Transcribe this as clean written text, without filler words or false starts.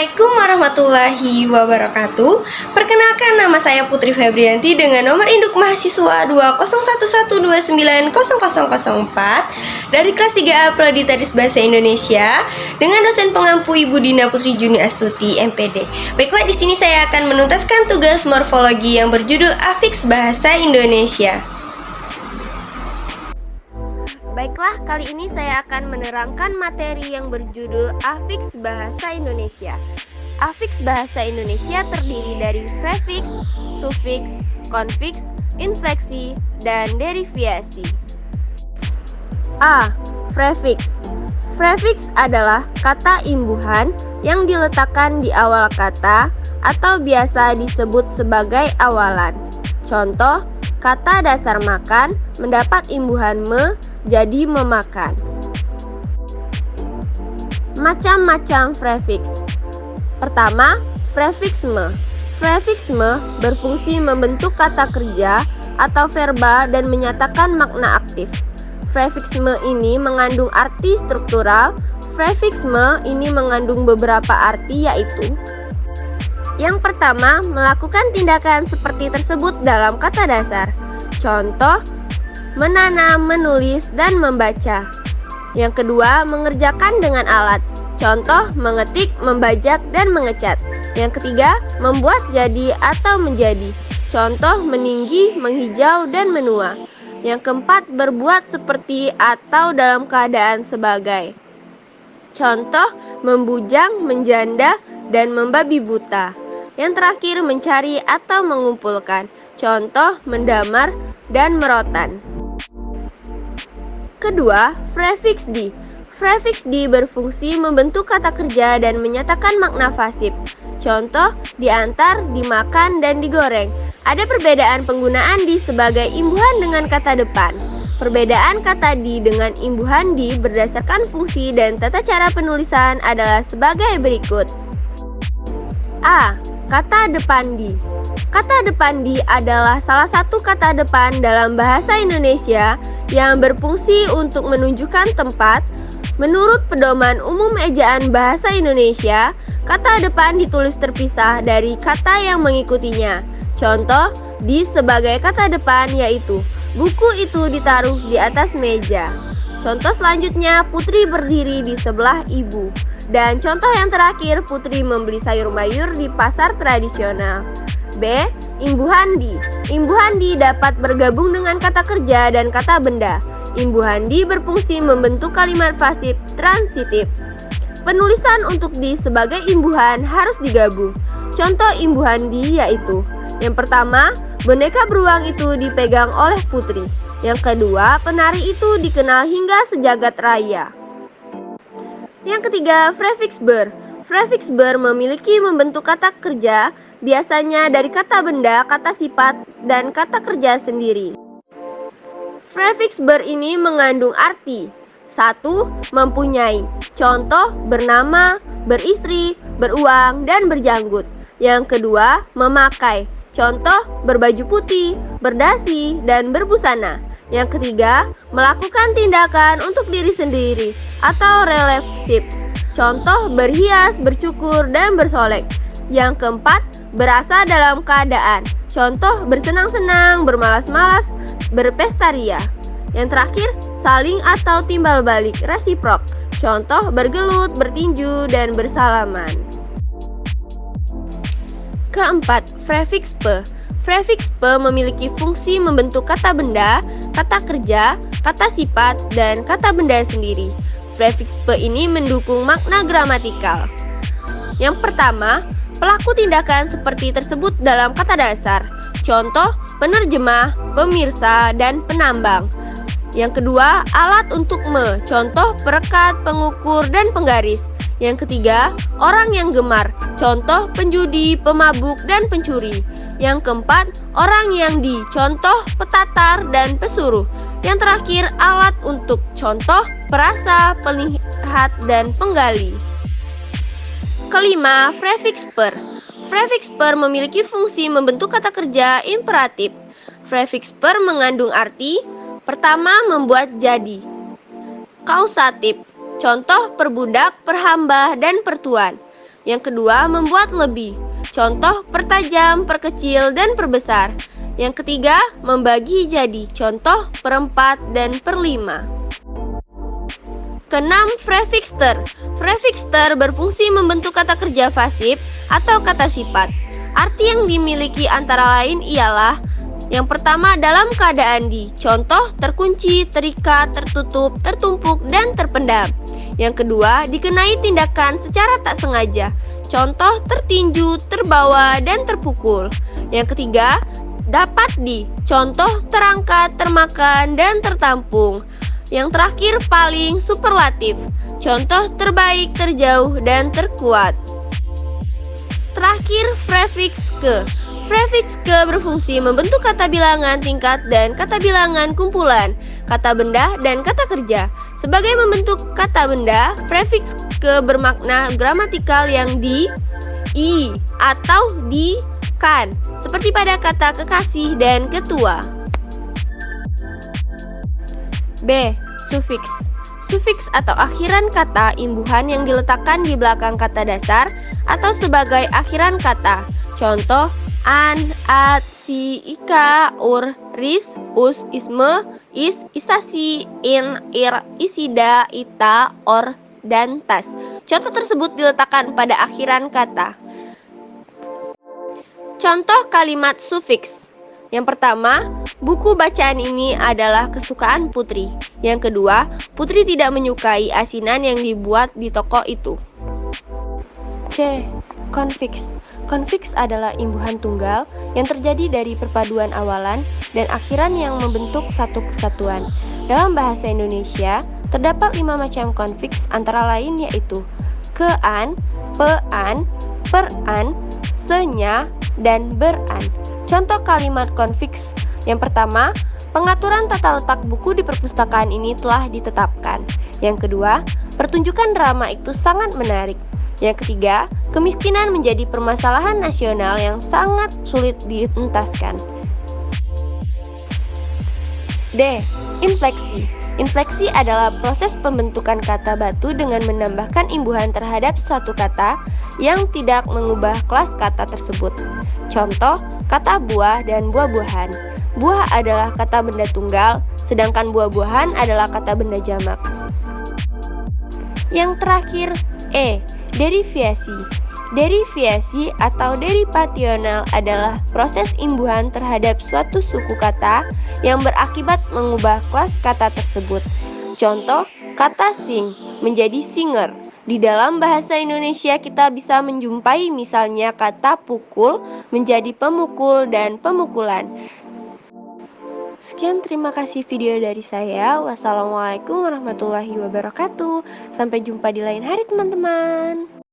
Assalamualaikum warahmatullahi wabarakatuh. Perkenalkan, nama saya Putri Febrianti dengan nomor induk mahasiswa 201290004 dari kelas 3A Prodi Tadis Bahasa Indonesia dengan dosen pengampu Ibu Dina Putri Juni Astuti MPD. Baiklah, di sini saya akan menuntaskan tugas morfologi yang berjudul Afiks Bahasa Indonesia. Baiklah, kali ini saya akan menerangkan materi yang berjudul Afiks Bahasa Indonesia. Afiks Bahasa Indonesia terdiri dari prefiks, sufiks, konfiks, infleksi, dan deriviasi. A. Prefiks. Prefiks adalah kata imbuhan yang diletakkan di awal kata atau biasa disebut sebagai awalan. Contoh, kata dasar makan mendapat imbuhan me, jadi memakan. Macam-macam prefiks. Pertama, prefiks me. Prefiks me berfungsi membentuk kata kerja atau verba dan menyatakan makna aktif. Prefiks me ini mengandung arti struktural. Prefiks me ini mengandung beberapa arti, yaitu: yang pertama, melakukan tindakan seperti tersebut dalam kata dasar. Contoh, menanam, menulis, dan membaca. Yang kedua, mengerjakan dengan alat. Contoh, mengetik, membajak, dan mengecat. Yang ketiga, membuat jadi atau menjadi. Contoh, meninggi, menghijau, dan menua. Yang keempat, berbuat seperti atau dalam keadaan sebagai. Contoh, membujang, menjanda, dan membabi buta. Yang terakhir, mencari atau mengumpulkan. Contoh, mendamar dan merotan. Kedua, prefiks di. Prefiks di berfungsi membentuk kata kerja dan menyatakan makna pasif. Contoh, diantar, dimakan, dan digoreng. Ada perbedaan penggunaan di sebagai imbuhan dengan kata depan. Perbedaan kata di dengan imbuhan di berdasarkan fungsi dan tata cara penulisan adalah sebagai berikut. A. Kata depan di. Kata depan di adalah salah satu kata depan dalam bahasa Indonesia yang berfungsi untuk menunjukkan tempat. Menurut pedoman umum ejaan bahasa Indonesia, kata depan ditulis terpisah dari kata yang mengikutinya. Contoh, di sebagai kata depan yaitu, buku itu ditaruh di atas meja. Contoh selanjutnya, Putri berdiri di sebelah ibu. Dan contoh yang terakhir, Putri membeli sayur mayur di pasar tradisional. B. Imbuhan di. Imbuhan di dapat bergabung dengan kata kerja dan kata benda. Imbuhan di berfungsi membentuk kalimat pasif transitif. Penulisan untuk di sebagai imbuhan harus digabung. Contoh imbuhan di yaitu: yang pertama, boneka beruang itu dipegang oleh Putri. Yang kedua, penari itu dikenal hingga sejagat raya. Yang ketiga, prefiks ber. Prefiks ber memiliki membentuk kata kerja, biasanya dari kata benda, kata sifat, dan kata kerja sendiri. Prefiks ber ini mengandung arti: 1. Mempunyai. Contoh, bernama, beristri, beruang, dan berjanggut. Yang kedua, memakai. Contoh, berbaju putih, berdasi, dan berbusana. Yang ketiga, melakukan tindakan untuk diri sendiri atau refleksif. Contoh, berhias, bercukur, dan bersolek. Yang keempat, berasa dalam keadaan. Contoh, bersenang-senang, bermalas-malas, berpesta ria. Yang terakhir, saling atau timbal balik, resiprok. Contoh, bergelut, bertinju, dan bersalaman. Keempat, prefiks pe. Prefiks pe memiliki fungsi membentuk kata benda, kata kerja, kata sifat, dan kata benda sendiri. Prefiks pe ini mendukung makna gramatikal. Yang pertama, pelaku tindakan seperti tersebut dalam kata dasar. Contoh, penerjemah, pemirsa, dan penambang. Yang kedua, alat untuk me. Contoh, perekat, pengukur, dan penggaris. Yang ketiga, orang yang gemar. Contoh, penjudi, pemabuk, dan pencuri. Yang keempat, orang yang di. Contoh, petatar, dan pesuruh. Yang terakhir, alat untuk. Contoh, perasa, pelihat, dan penggali. Kelima, prefiks per. Prefiks per memiliki fungsi membentuk kata kerja imperatif. Prefiks per mengandung arti: pertama, membuat jadi. Kausatif. Contoh, perbudak, perhamba, dan pertuan. Yang kedua, membuat lebih. Contoh, pertajam, perkecil, dan perbesar. Yang ketiga, membagi jadi. Contoh, perempat dan perlima. Keenam, prefix ter. Prefix ter berfungsi membentuk kata kerja pasif atau kata sifat. Arti yang dimiliki antara lain ialah: yang pertama, dalam keadaan di. Contoh, terkunci, terikat, tertutup, tertumpuk, dan terpendam. Yang kedua, dikenai tindakan secara tak sengaja. Contoh, tertinju, terbawa, dan terpukul. Yang ketiga, dapat di. Contoh, terangkat, termakan, dan tertampung. Yang terakhir, paling superlatif. Contoh, terbaik, terjauh, dan terkuat. Terakhir, prefix ke. Prefix ke berfungsi membentuk kata bilangan tingkat dan kata bilangan kumpulan, kata benda dan kata kerja. Sebagai membentuk kata benda, prefix ke bermakna gramatikal yang di, i, atau di, kan, seperti pada kata kekasih dan ketua. B. Sufiks. Sufiks atau akhiran kata imbuhan yang diletakkan di belakang kata dasar atau sebagai akhiran kata. Contoh, an, at, si, ika, ur, ris, us, isme, is, isasi, in, ir, isida, ita, or, dan tas. Contoh tersebut diletakkan pada akhiran kata. Contoh kalimat sufiks. Yang pertama, buku bacaan ini adalah kesukaan Putri. Yang kedua, Putri tidak menyukai asinan yang dibuat di toko itu. C. Konfiks. Konfiks adalah imbuhan tunggal yang terjadi dari perpaduan awalan dan akhiran yang membentuk satu kesatuan. Dalam bahasa Indonesia, terdapat 5 macam konfiks antara lain yaitu kean, pean, peran, senya, dan beran. Contoh kalimat konfiks. Yang pertama, pengaturan tata letak buku di perpustakaan ini telah ditetapkan. Yang kedua, pertunjukan drama itu sangat menarik. Yang ketiga, kemiskinan menjadi permasalahan nasional yang sangat sulit dientaskan. D. Infleksi. Infleksi adalah proses pembentukan kata batu dengan menambahkan imbuhan terhadap suatu kata yang tidak mengubah kelas kata tersebut. Contoh, kata buah dan buah-buahan. Buah adalah kata benda tunggal, sedangkan buah-buahan adalah kata benda jamak. Yang terakhir, E. Deriviasi. Deriviasi atau derivasional adalah proses imbuhan terhadap suatu suku kata yang berakibat mengubah kelas kata tersebut. Contoh, kata sing menjadi singer. Di dalam bahasa Indonesia kita bisa menjumpai misalnya kata pukul menjadi pemukul dan pemukulan. Sekian, terima kasih video dari saya. Wassalamualaikum warahmatullahi wabarakatuh. Sampai jumpa di lain hari teman-teman.